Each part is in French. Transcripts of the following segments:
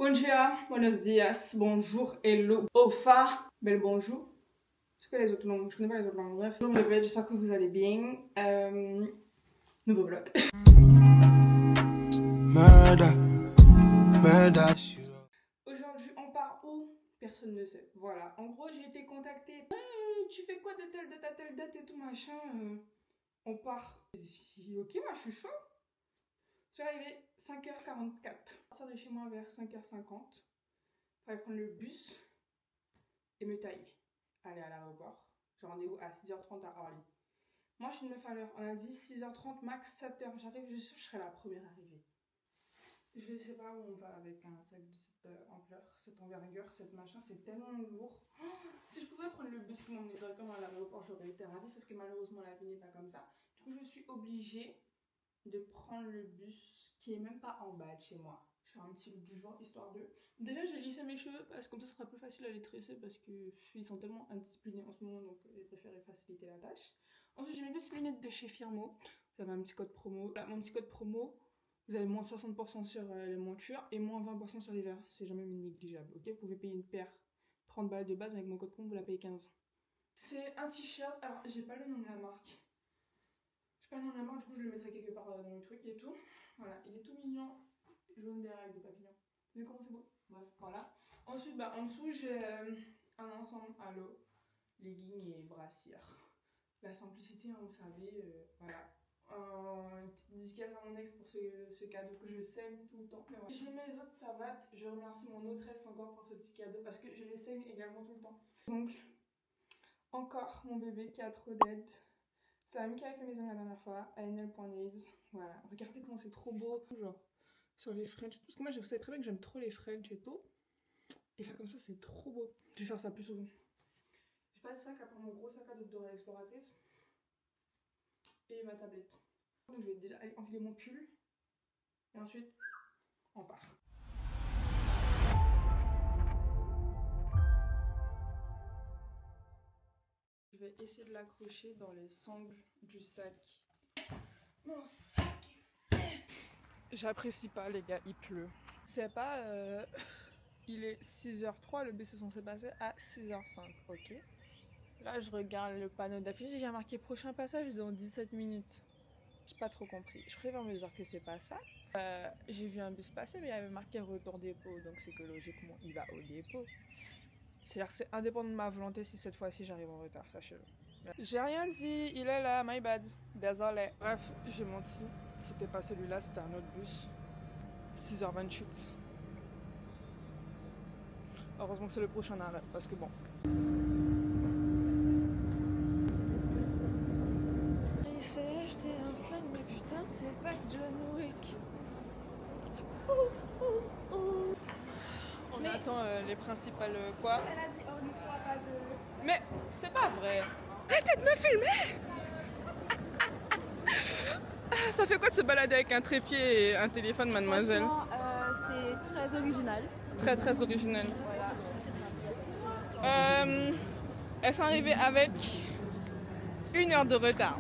Bonjour, buenos dias, bonjour, hello, ofa, bel bonjour. Je connais les autres langues, je connais pas les autres langues. Bref, je me répète, j'espère que vous allez bien. Nouveau vlog. Aujourd'hui, on part où? Personne ne sait. Voilà, en gros, j'ai été contactée. Tu fais quoi de telle date à telle date et tout machin On part. J'ai dit, ok, moi je suis chaud. Je suis arrivée 5h44. Je sors de chez moi vers 5h50. Il fallait prendre le bus et me tailler. Aller à l'aéroport. J'ai rendez-vous à 6h30 à Orly. Moi, je suis une meuf à l'heure. On a dit 6h30 max 7h. J'arrive, je suis sûre que je serai la première arrivée. Je ne sais pas où on va avec un sac de cette ampleur, cette envergure, cette machin. C'est tellement lourd. Oh, si je pouvais prendre le bus qui m'emmenait directement à l'aéroport, j'aurais été ravie. Sauf que malheureusement, la vie n'est pas comme ça. Du coup, je suis obligée de prendre le bus qui est même pas en bas de chez moi. Je fais un petit look du genre histoire de... Déjà j'ai lissé mes cheveux parce que comme ça sera plus facile à les tresser parce qu'ils sont tellement indisciplinés en ce moment, donc j'ai préféré faciliter la tâche. Ensuite j'ai mes petites lunettes de chez Firmo. Vous avez un petit code promo. Là, mon petit code promo, vous avez moins 60% sur les montures et moins 20% sur les verres. C'est jamais négligeable, ok? Vous pouvez payer une paire 30 balles de base, mais avec mon code promo vous la payez 15. C'est un t-shirt, alors j'ai pas le nom de la marque. Je sais pas le nom de la marque, du coup je le mettrai quelque part dans le truc et tout. Voilà, il est tout mignon, jaune derrière avec des papillons. Vous voyez comment c'est beau? Bref, voilà. Ensuite, en dessous, j'ai un ensemble à l'eau, leggings et brassière. La simplicité, hein, vous savez, voilà. Une petite dédicace à mon ex pour ce cadeau que je saigne tout le temps. Voilà. J'ai mes autres savates, je remercie mon autre ex encore pour ce petit cadeau parce que je les saigne également tout le temps. Donc, encore mon bébé qui a trop d'aide. C'est la même qui avait fait mes ongles la dernière fois, ANL.nails. Voilà, regardez comment c'est trop beau. Genre, sur les French. Parce que moi, vous savez très bien que j'aime trop les French et tout. Et là, comme ça, c'est trop beau. Je vais faire ça plus souvent. J'ai pas de sac à part mon gros sac à dos de Dora l'exploratrice. Et ma tablette. Donc, je vais déjà aller enfiler mon pull. Et ensuite, on part. Je vais essayer de l'accrocher dans les sangles du sac. Mon sac est fait. J'apprécie pas les gars, il pleut. C'est pas... il est 6h03, le bus est censé passer à 6h05, ok. Là je regarde le panneau d'affiche, j'ai marqué prochain passage dans 17 minutes. J'ai pas trop compris. Je préfère me dire que c'est pas ça. J'ai vu un bus passer mais il y avait marqué retour dépôt, donc c'est que logiquement il va au dépôt. C'est-à-dire que c'est indépendant de ma volonté si cette fois-ci j'arrive en retard, sachez-le. J'ai rien dit, il est là, my bad, désolé. Bref, j'ai menti, c'était pas celui-là, c'était un autre bus. 6h28. Heureusement que c'est le prochain arrêt, parce que bon. Il s'est acheté un flingue, mais putain, c'est pas John Wick. On attend les principales quoi. Elle a dit Orly 3, pas de... Mais c'est pas vrai. Arrêtez de me filmer. Ça fait quoi de se balader avec un trépied et un téléphone, mademoiselle? C'est très original. Très très original. Voilà. Elles sont arrivées avec 1 heure de retard.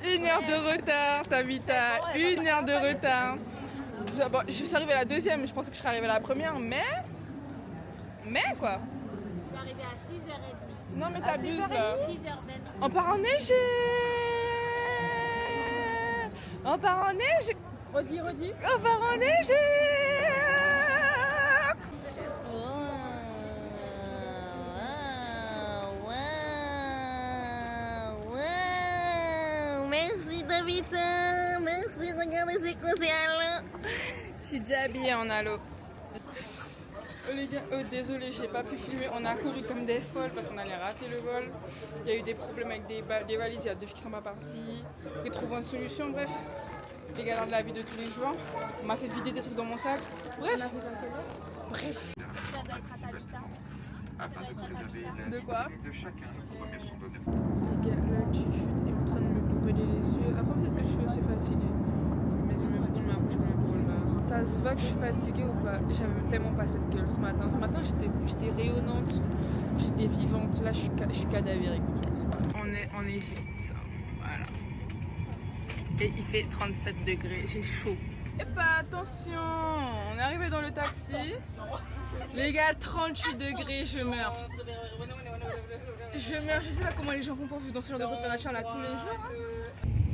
1 heure de retard, Tabitha. 1 heure de retard. Bon, je suis arrivée à la deuxième, je pensais que je serais arrivée à la première, mais quoi. Je suis arrivée à 6h30. Non mais t'abuses là. 6h20. On part enneigé. On part enneigé. Redis. On part enneigé. Merci Tabitha. Merci, regardez c'est quoi, c'est à l'eau. Je suis déjà habillée en halo. Oh les gars, désolé, j'ai pas pu filmer. On a couru comme des folles parce qu'on allait rater le vol. Il y a eu des problèmes avec des valises, il y a 2 filles qui sont pas parties. J'ai trouvé une solution, bref. Les galères de la vie de tous les jours. On m'a fait vider des trucs dans mon sac. Bref. Bref. Ça doit être à Tabitha. De quoi? Les gars, l'altitude est en train de me brûler les yeux. Après, peut-être que je suis assez fatiguée. Parce que mes yeux me brûlent, ma bouche me brûle là. Ça se voit que je suis fatiguée ou pas? J'avais tellement pas cette gueule ce matin. Ce matin, j'étais rayonnante, j'étais vivante. Là, je suis cadavérique. On est en Égypte. Voilà. Et il fait 37 degrés. J'ai chaud. Et pas attention, on est arrivé dans le taxi. Les gars, 38 degrés, je meurs. Je meurs, je sais pas comment les gens font pour vivre dans ce genre de température là tous les jours.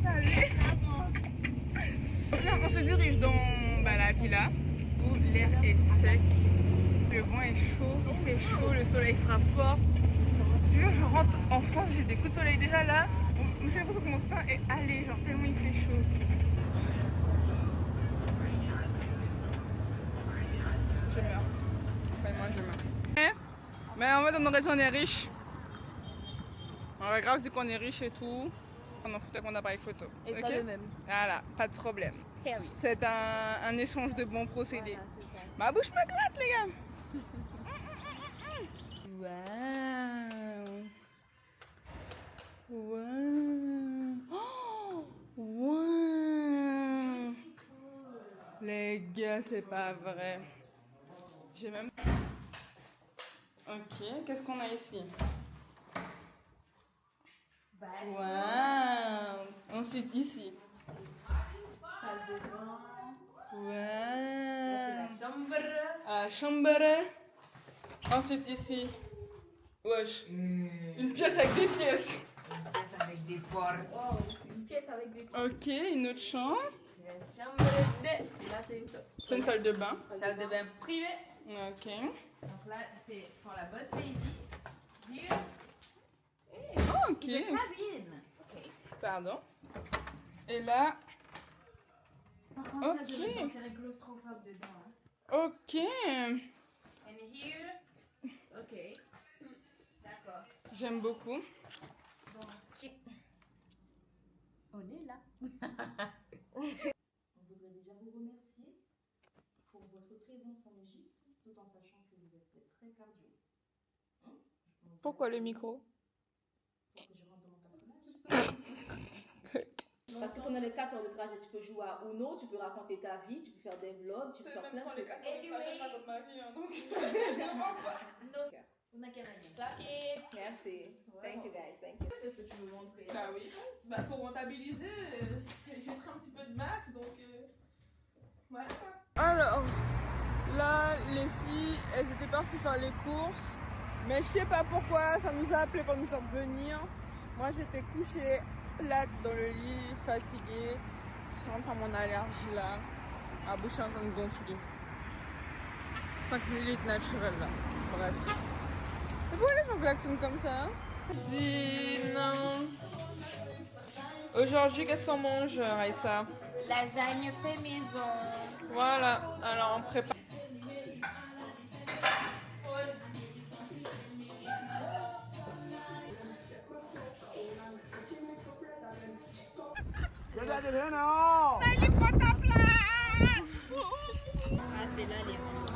Salut. Là, on se dirige dans la villa où l'air est sec. Le vent est chaud, il fait chaud, le soleil frappe fort. Je rentre en France, j'ai des coups de soleil déjà là. J'ai l'impression que mon teint est allé, genre tellement il fait chaud. Je meurs. Enfin, moi je meurs. Mais en fait, on est riche. On va grave dire qu'on est riche et tout. On en fout avec mon appareil photo. Et okay? pas le même. Voilà, pas de problème. Carry. C'est un échange de bons procédés. Voilà, Ma bouche me gratte, les gars. Waouh. Waouh. Oh, waouh. Les gars, c'est pas vrai. J'ai même... Ok, qu'est-ce qu'on a ici? Waouh. Ensuite, ici. salle de bain. Waouh. Chambre. La chambre. Ensuite, ici. Wesh. Une pièce avec des pièces. Avec des portes. Oh, une pièce avec des pièces. Ok, une autre chambre. La chambre de... Là, c'est une C'est une salle de bain. Salle de bain privée. Ok. Donc là, c'est pour la boss lady. Here. Oh, ok. The cabine. Ok. Pardon. Et là. Par contre, là, je Ok. me sentirais claustrophobe dedans. Hein. Ok. And here. Ok. D'accord. J'aime beaucoup. Bon. On est là. On voudrait déjà vous remercier pour votre présence en Égypte, tout en sachant que vous êtes très cardio. Pourquoi le micro? Pour que je rentre dans mon personnage. Parce que pendant les 4 heures de trajet, tu peux jouer à Uno, tu peux raconter ta vie, tu peux faire des vlogs, tu peux faire plein de trucs. ma vie, donc. On n'a qu'à gagner. Merci. Thank you guys. Thank you. Qu'est-ce que tu veux montrer? Bah oui. Bah faut rentabiliser. J'ai pris un petit peu de masse, donc voilà. Alors, là, les filles, elles étaient parties faire les courses. Mais je sais pas pourquoi, ça nous a appelé pour nous faire venir. Moi, j'étais couchée plate dans le lit, fatiguée. Je suis en train de faire mon allergie là. Ma bouche est en train de gonfler. 5 ml naturel là. Bref. Et pourquoi les gens klaxonnent comme ça? Non. Aujourd'hui, qu'est-ce qu'on mange, Raïssa? Lasagne fait maison. Voilà, alors on prépare.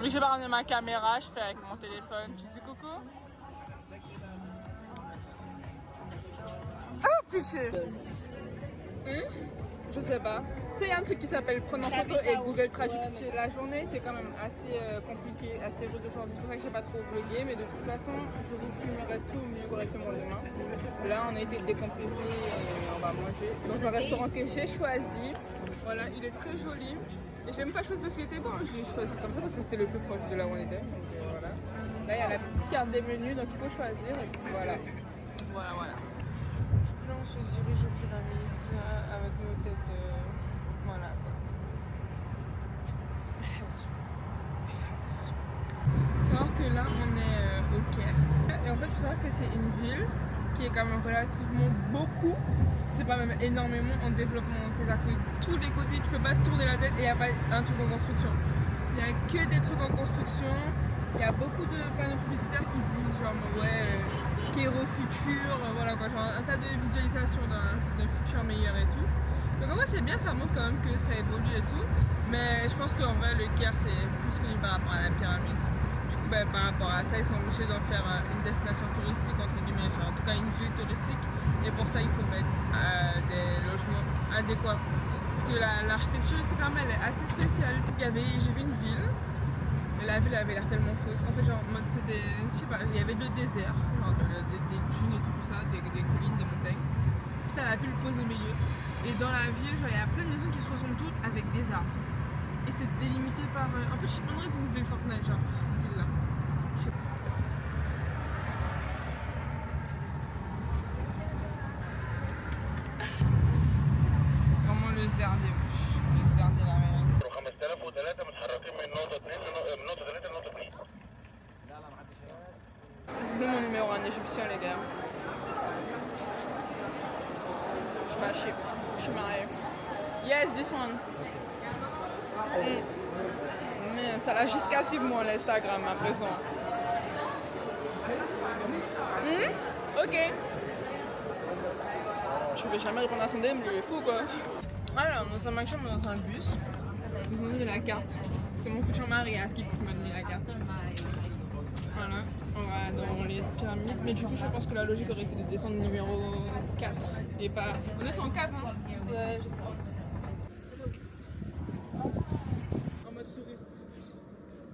Oui, j'ai pas ramené ma caméra, je fais avec mon téléphone. Tu dis coucou? Oh, pitié! Je sais pas. Tu sais, il y a un truc qui s'appelle prendre en photo et Google Traduction. Ouais, La journée était quand même assez compliquée, assez rude aujourd'hui. C'est pour ça que j'ai pas trop vlogué, mais de toute façon, je vous filmerai tout mieux correctement demain. Là, on a été décompressés et on va manger dans un restaurant que j'ai choisi. Voilà, il est très joli. Et j'ai même pas choisi parce qu'il était bon, je l'ai choisi comme ça parce que c'était le plus proche de là où on était. Donc voilà. Là, il y a la petite carte des menus, donc il faut choisir. Et puis voilà. Voilà. Du coup, là, on se dirige aux pyramides avec nos têtes. Voilà quoi. Faut savoir que là, on est au Caire. Et en fait, il faut savoir que c'est une ville qui est quand même relativement beaucoup, si c'est pas même énormément en développement. C'est-à-dire que tous les côtés, tu peux pas te tourner la tête et il n'y a pas un truc en construction. Il n'y a que des trucs en construction. Il y a beaucoup de panneaux publicitaires qui disent genre ouais, Cairo futur, voilà quoi, genre un tas de visualisations d'un futur meilleur et tout. Donc en vrai c'est bien, ça montre quand même que ça évolue et tout. Mais je pense qu'en vrai le Caire c'est plus connu par rapport à la pyramide. Du coup par rapport à ça ils sont obligés d'en faire une destination touristique entre guillemets, genre en tout cas une ville touristique. Et pour ça il faut mettre des logements adéquats. Parce que l'architecture ici quand même elle est assez spéciale. J'ai vu une ville. Mais la ville avait l'air tellement fausse. En fait, genre, c'était, je sais pas, il y avait le désert, genre des dunes et tout ça, des collines, des montagnes. Puis t'as la ville pose au milieu. Et dans la ville, genre, il y a plein de maisons qui se ressemblent toutes avec des arbres. Et c'est délimité par... En fait, je sais pas, c'est une ville Fortnite, genre, cette ville-là. Je sais pas. C'est vraiment le Zerdé, le Zerdé la mer. 5003 متحركين من نقطة 2 من نقطة 3 لنقطة 2. Je donne mon numéro en égyptien, les gars. Je suis fâchée. Je suis mariée. Yes, this one. Mais ça l'a jusqu'à suivre mon Instagram à présent. Ok. Je vais jamais répondre à son DM, lui il est fou quoi. Alors, nous sommes actuellement dans un bus. Ils m'ont donné la carte. C'est mon futur mari Aski qui m'a donné la carte. Voilà, on va dans les pyramides. Mais du coup, je pense que la logique aurait été de descendre numéro 4 et pas. On est sur 4, hein? Ouais, je pense. En mode touriste.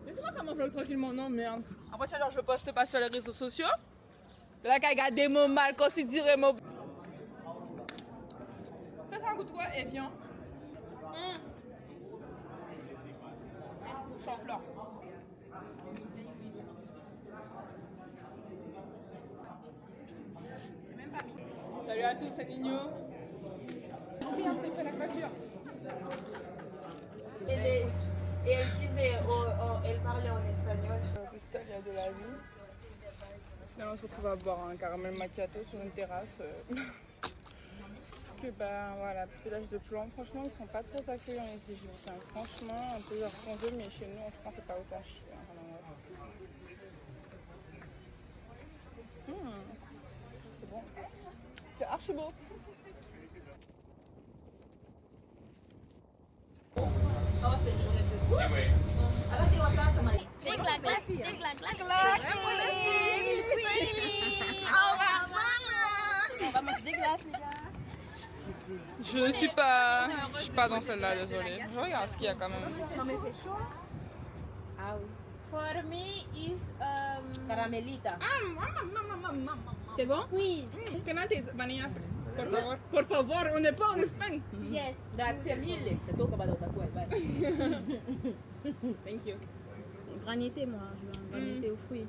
Laissez-moi faire mon vlog tranquillement, non merde. Après, genre, je poste pas sur les réseaux sociaux. Là, qu'à regarder mon mal considéré mon. Ça goûte quoi, Evian? Chanfleur. Salut à tous, c'est Nino. Merde, c'est fait la coiffure. Et elle disait, elle parlait en espagnol. Au stade, il y a de la vie. Finalement, on se retrouve à boire un caramel macchiato sur une terrasse. Que bah voilà, petit village de plomb. Franchement, ils sont pas très accueillants les Égyptiens. Franchement, on peut leur conduire, mais chez nous, en tout cas, on fait pas autant chier. C'est bon. C'est archi beau. On va manger des glaces, les gars. Je suis pas dans celle-là, désolée. Je regarde ce qu'il y a quand même. Non, mais c'est chaud. Ah oui. For me is Caramelita. C'est bon? Squeeze. Can I taste vanilla? Por favor. Por favor, on n'est pas en Espagne. Yes. Grazie mille. Te toca para otra cosa. Thank you. Granité, moi. Je veux un granité aux fruits.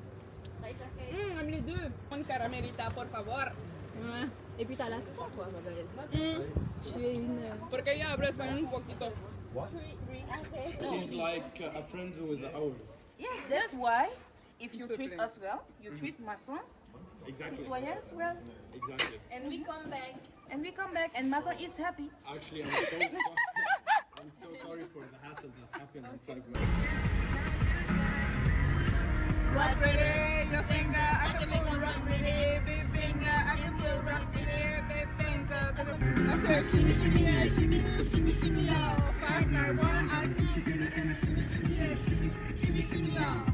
J'aime les deux. Une caramelita, por favor. Ouais. Et puis t'as l'accent, quoi, ma belle. Tu es une... Porque ella habla español un poquito. She's like a friend with ours. Yes, that's why if you treat us well, you treat Macron's Exactly. citoyens well. Exactly. And we come back. And we come back and Macron is happy. Actually, I'm so sorry for the hassle that happened inside my. Rock with it, your finger. I can make a rock with it, big finger. I can feel rock with it, big finger. I said shimmy, shimmy, yeah, shimmy, shimmy, shimmy, yeah. 5, 9, 1, I can shimmy, shimmy, shimmy, yeah, shimmy, shimmy, yeah.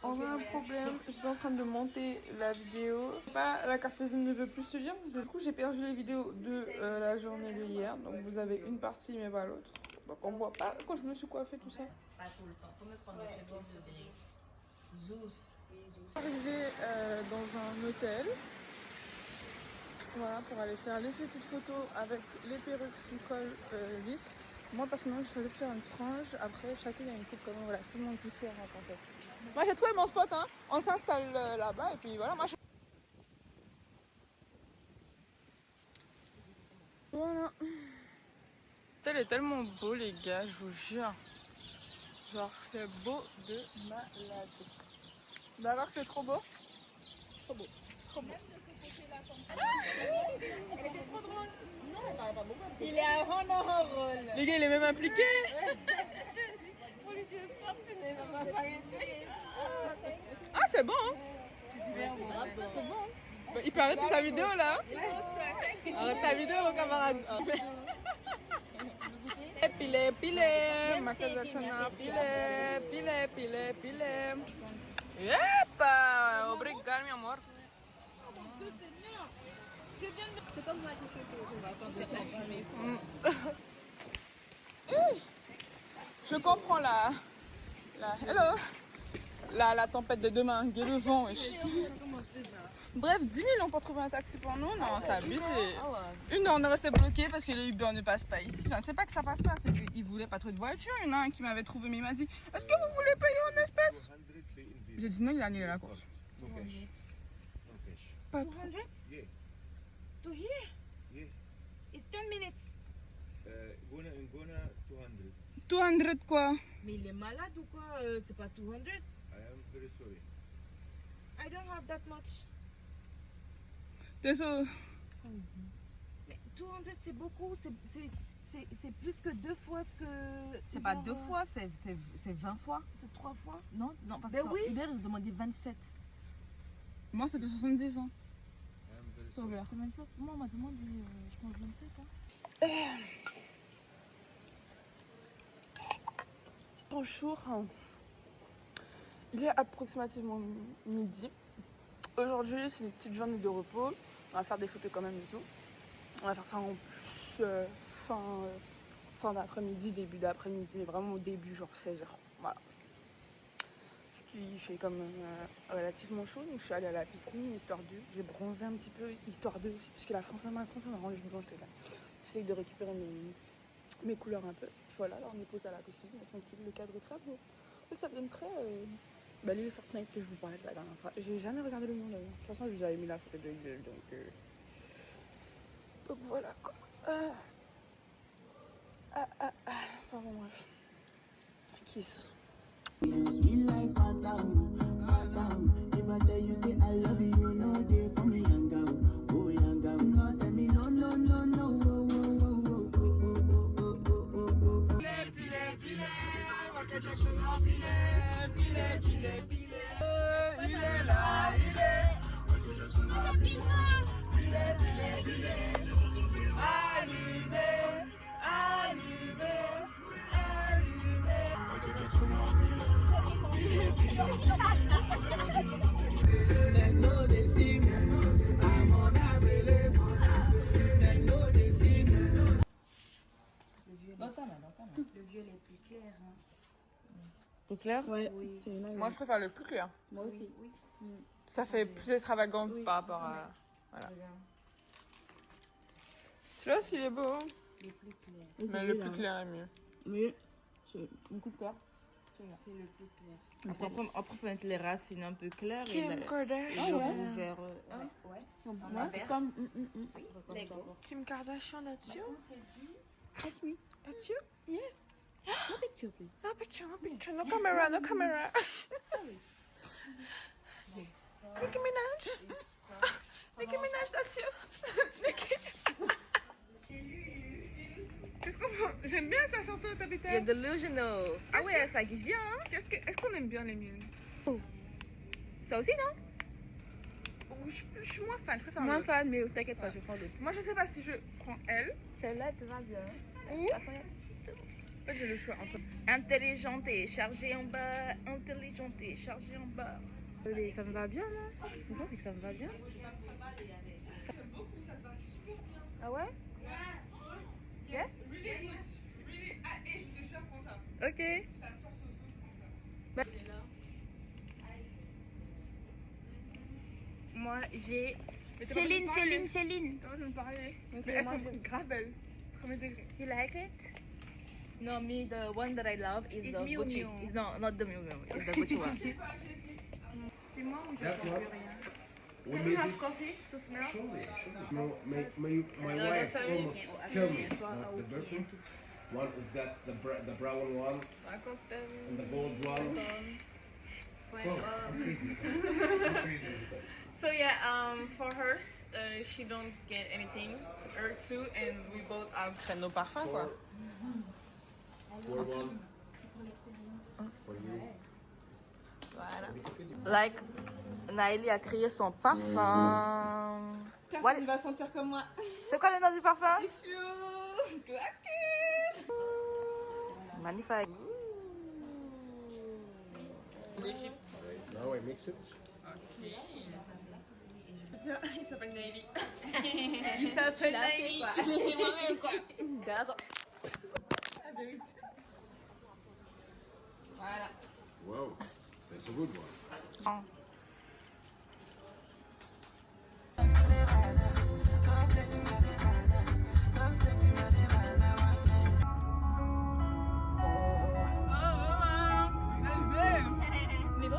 On a un problème, je suis en train de monter la vidéo. La cartésienne ne veut plus se lire, du coup j'ai perdu les vidéos de la journée de hier. Donc vous avez une partie mais pas l'autre. Donc on voit pas quand je me suis coiffée tout ça. Pas tout le temps. Faut me prendre des cheveux de Zeus. Arrivé dans un hôtel. Voilà, pour aller faire les petites photos avec les perruques qui collent lisses. Moi personnellement je choisis de faire une frange. Après chacun a une coupe quand même relativement différente en fait. Moi j'ai trouvé mon spot, hein. On s'installe là-bas et puis voilà. Moi, voilà. Tel est tellement beau les gars, je vous jure. Genre c'est beau de malade. D'accord que c'est trop beau? Trop beau. Trop beau. Elle était trop drôle. Non, elle parlait pas beaucoup. Il est à rôle. Les gars il est même impliqué. Ah c'est bon hein? C'est bon. Bah, il peut arrêter sa vidéo là. Arrête ta vidéo mon camarade. Pile, pile, Macazatana, pile. Epa! Obrigado, meu amor. C'est comme moi Je comprends la... Hello! la tempête de demain, il y a le vent. Bref, 10 000 on peut trouver un taxi pour nous. Non, c'est abusé. Une heure, on est resté bloqué parce que les Uber ne passent pas ici. Enfin, c'est pas que ça passe pas, c'est qu'ils voulaient pas trop de voiture. Il y en a un qui m'avait trouvé, mais il m'a dit est-ce que vous voulez payer en espèces? J'ai dit non, il a annulé la course. Pas trop. 200? Yeah. To here? Yeah. It's 10 minutes. Gona 200. 200 quoi? Mais il est malade ou quoi? C'est pas 200. I am very sorry. I don't have that much. Désolé. Mais 200 c'est beaucoup. C'est plus que 2 fois ce que. C'est pas 2 fois, c'est 20 fois. C'est 3 fois. Non, non, parce Ben que oui. Uber, ils ont demandé 27. Moi, c'était 70 ans. I am very Sur Uber. C'est 27. Moi, on m'a demandé, je pense 27. Hein. Bonjour. Il est approximativement midi. Aujourd'hui, c'est une petite journée de repos. On va faire des photos quand même et tout. On va faire ça en plus fin d'après-midi, début d'après-midi, mais vraiment au début, genre 16h. Voilà. Ce qui fait comme relativement chaud. Donc je suis allée à la piscine, histoire de. J'ai bronzé un petit peu, histoire de aussi, puisque la France à Macron, ça m'a rendu blanche. J'essaye de récupérer mes couleurs un peu. Voilà, alors on est posé à la piscine, on est tranquille, le cadre est très beau. En fait, ça donne très. L'île Fortnite que je vous parlais de la dernière fois. J'ai jamais regardé le nom d'ailleurs. De toute façon, je vous avais mis la photo de l'île, donc voilà quoi. Enfin bon, bref. Kiss. Sweet life, fat down, fat down. If I tell you, say I love you, you know they for me, young girl. Oh, young girl. No, tell me, no, no, no, no. Oh, oh, oh, oh, oh, oh, oh, oh, oh, oh. Il est là, il est. Le violet est plus clair. Hein. Plus clair? Ouais. Oui. Moi, je préfère le plus clair. Moi aussi. Oui. Ça fait plus extravagant Oui. par rapport à. Voilà. Regarde. Celui-là aussi, il est beau. Le plus clair. Mais le plus clair est mieux. Oui. C'est un coup de cœur. C'est le plus clair. Après, peut-être les racines un peu claires et Kim le Kardashian. bout vert. Ouais. Ouais, inverse. comme. Oui, Lego. Kim Kardashian, that's you? That's me. That's you? No picture, please. No picture, no picture, no camera, no camera. Nicki Minaj. Nicki Minaj, that's you. Nicki. Qu'est-ce qu'on peut... J'aime bien ça surtout, Tabitha. You're delusional. Ah ouais, ça guise bien, hein? Est-ce qu'on aime bien les miennes? Ça aussi, non? Je suis moins fan, je préfère Moins l'autre. fan, mais t'inquiète pas, je prends d'autres. Moi, je sais pas si je prends elle Celle-là, te va bien. ou... En fait, j'ai le choix entre... Intelligente et chargée en bas. Intelligente et chargée en bas. Ça me va bien, non? Je pense que ça me va bien. Ah ouais? Yes, really good. Really, et je te jure, prends ça. Ok. Ça sort ce prends ça. Moi, j'ai. Mais t'as pas envie de parler. Céline. T'as envie de me parler. Ok, Mais elles moi, sont grave belles. Premier degré. You like it? No, me, the one that I love is It's the Miu Gucci. Miu. It's not the Miu Miu. It's the Gucci one. C'est moi ou je Yeah, sens yeah. plus rien? We Can made you have it. coffee to smell? Surely. No, my wife almost killed me. Not the girlfriend. One of that, the brown one and the gold one. Oh, I'm crazy. I'm crazy with that. So yeah, for hers, she don't get anything. Her too, and we both have nos parfums quoi. For one. For you. Voilà. Like, Naëli a créé son parfum. Personne ne va sentir comme moi. C'est quoi le nom du parfum? Tissue, claquette. Magnifique. L'Égypte. Now I mix it. Ok. Tiens, il s'appelle Naïli. Il s'appelle Naïli. Je l'ai fait moi-même quoi. La vérité. Voilà. Wow. Thank It's a good one.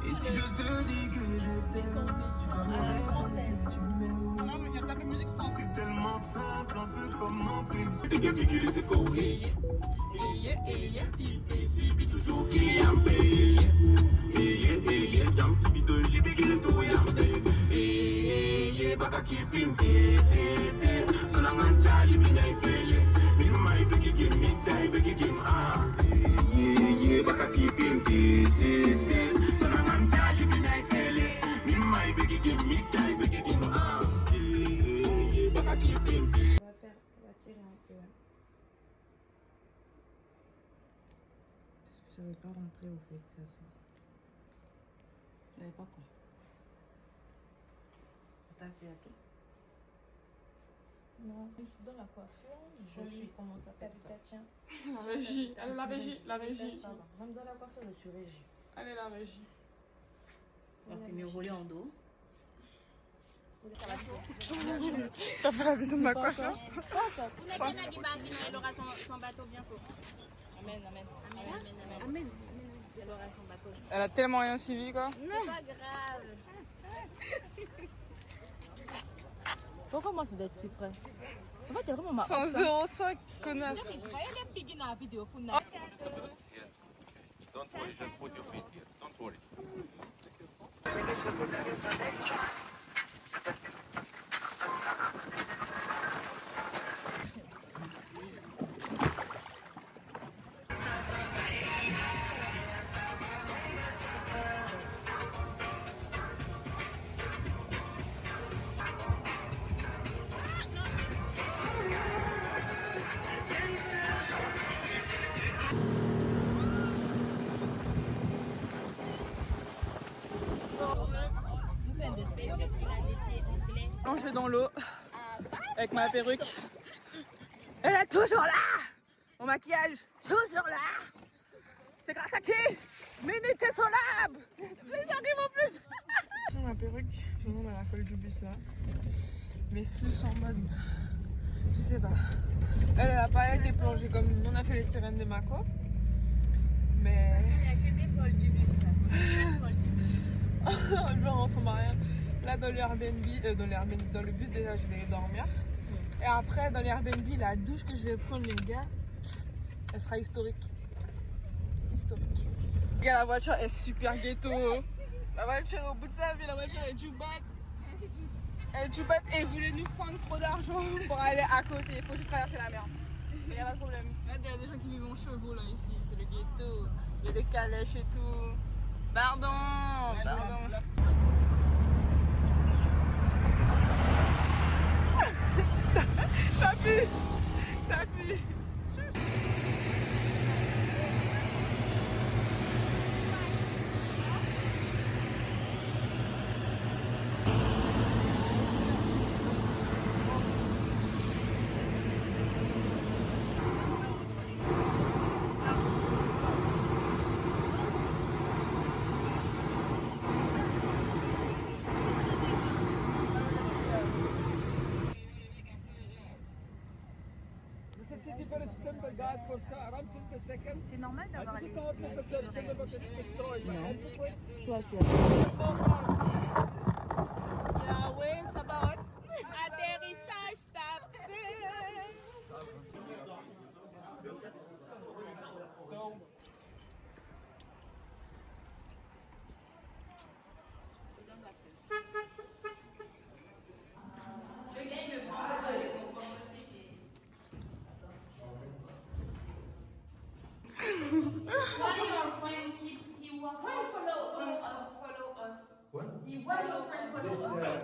Et si je te dis que je t'aime, tu comprends que tu m'aimes. C'est tellement simple, un peu comme mon pays. Je ne vais pas rentrer au fait, ça sort. Je n'avais pas quoi. T'as assez à tout. Non, dans la coiffure, je suis, comment ça s'appelle ça? Tiens. La régie, allez la régie, la régie. Pardon. Même dans la coiffure, je suis régie. Allez la régie. Alors t'es mieux roulé en dos. T'as fait la vision de ma coiffure? Elle aura son bateau bientôt. Amen, amen. Amen, amen, amen. Amen. Elle aura son bateau. Elle a tellement rien suivi quoi. C'est pas grave. Pourquoi moi c'est d'être si près? En fait, t'es vraiment ma 105 connasse. Don't worry, just put your feet here. Don't worry. Quand je vais dans l'eau avec ma perruque, elle est toujours là. Mon maquillage, toujours là. C'est grâce à qui? Minute et Solab. J'arrive en plus. Ma perruque, je monte à la folle du bus là. Mais plus en mode, je sais pas. Elle a pas été plongée comme on a fait les sirènes de Mako. Mais Il n'y a que des folles du bus là. je me ressemble à rien. Là dans l'Airbnb, dans le bus déjà je vais dormir. Et après dans l'Airbnb, la douche que je vais prendre les gars, elle sera historique. Historique. Les gars, la voiture est super ghetto. La voiture au bout de sa vie, la voiture est Djoubat. Elle Djoubat et voulait nous prendre trop d'argent pour aller à côté. Il faut juste traverser la mer. Mais il n'y a pas de problème. Il y a des gens qui vivent en chevaux là ici, c'est le ghetto. Il y a des calèches et tout. Pardon, pardon. Ça pue, ça pue. C'est normal d'avoir les Non. Toi, tu as. Yahweh, Sabaoth. Atterrissage tapé.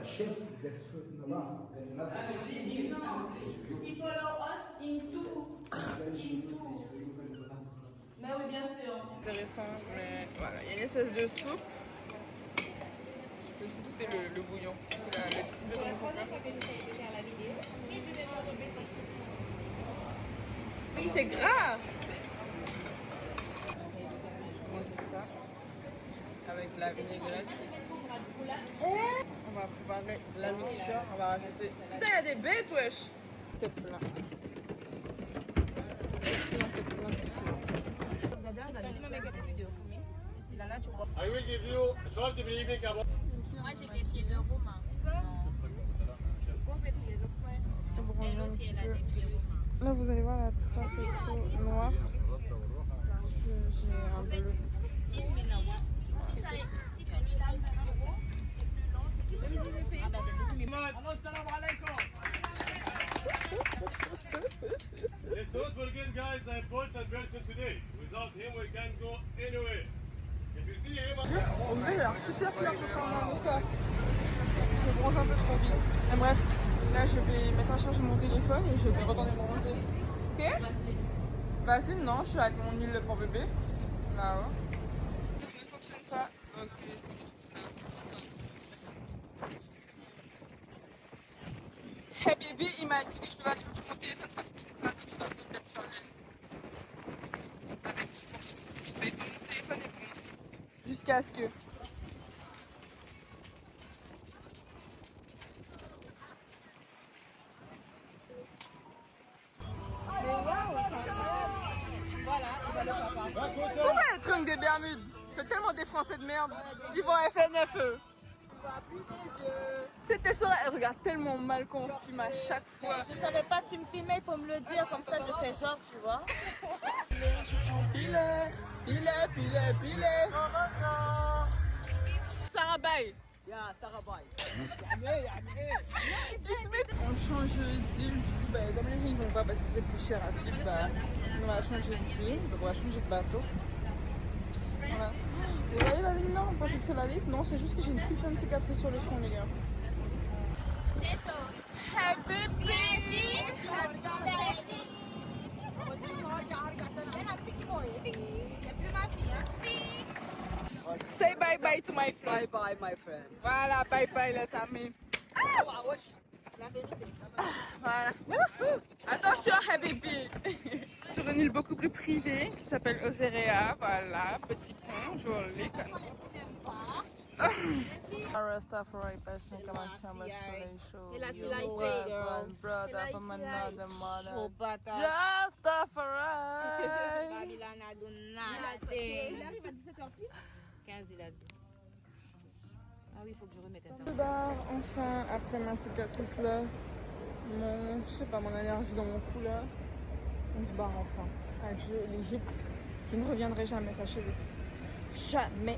Chef that's footing along. Il follow us into. Mais oui, bien sûr. Intéressant, mais voilà, il y a une espèce de soupe. Le soupe et le bouillon. C'est la première fois que j'essaie de faire la vidéo. Et je vais pas remettre. Oui, c'est gras. Manger ça avec la vinaigrette. On va préparer la mixture, on va rajouter... Putain, il y a des bêtes, wesh! Tête plein. I will give you short briefing about. Moi, j'ai qualifié le romain. Bronzer un petit peu. Là, vous allez voir la trace est tout noire. J'ai un bleu. The South Bulgarian guy is an important person today. Without him, we can't go anywhere. If you see him, On me dit, il a l'air super clair pour faire un avocat. Je bronze un peu trop vite. Mais bref, là, je vais mettre à charger mon téléphone et je vais retourner bronzer. Ok? Vaseline, non, je suis avec mon huile pour bébé. Là-haut. Ça ne fonctionne pas, donc je me retrouve là. Hey bébé, il m'a dit que je peux pas charger mon téléphone, ça fonctionne pas, donc je dois peut-être sur l'aile. Avec 10%. Je vais éteindre mon téléphone et bronzer. Jusqu'à ce que... Pourquoi elle trinque des Bermudes? C'est tellement des Français de merde. Ils vont à FNFE. C'était ça, elle regarde tellement mal qu'on filme à chaque fois. Je savais pas que tu me filmais, il faut me le dire, comme ça je fais genre, tu vois. Pilet. Sarah Bay. On change d'île, du coup, bah, comme les gens ils vont pas parce que c'est plus cher à ce île, bah, on va changer d'île, donc on va changer de bateau. Voilà. Vous voyez la ligne là? On pensait que c'est la liste? Non, c'est juste que j'ai une putain de cicatrice sur le front, les gars. Happy baby! Say bye bye to my friend. Bye bye, my friend. Voilà, bye bye les amis. Voilà. Attention, Habibi. Sur une île beaucoup plus privée qui s'appelle Ozerea. Voilà, petit pont, joli comme ça. Rastafari person, come on, show me show. Brother from another mother. Rastafari. Babylon a donné nada. Il arrive à 17h. 15, il a dit. Ah oui, il faut que je remette un temps. Je barre enfin après ma cicatrice là. Je sais pas, mon allergie dans mon cou là. On se barre enfin. Adieu l'Égypte qui ne reviendrait jamais, sachez-le. Jamais.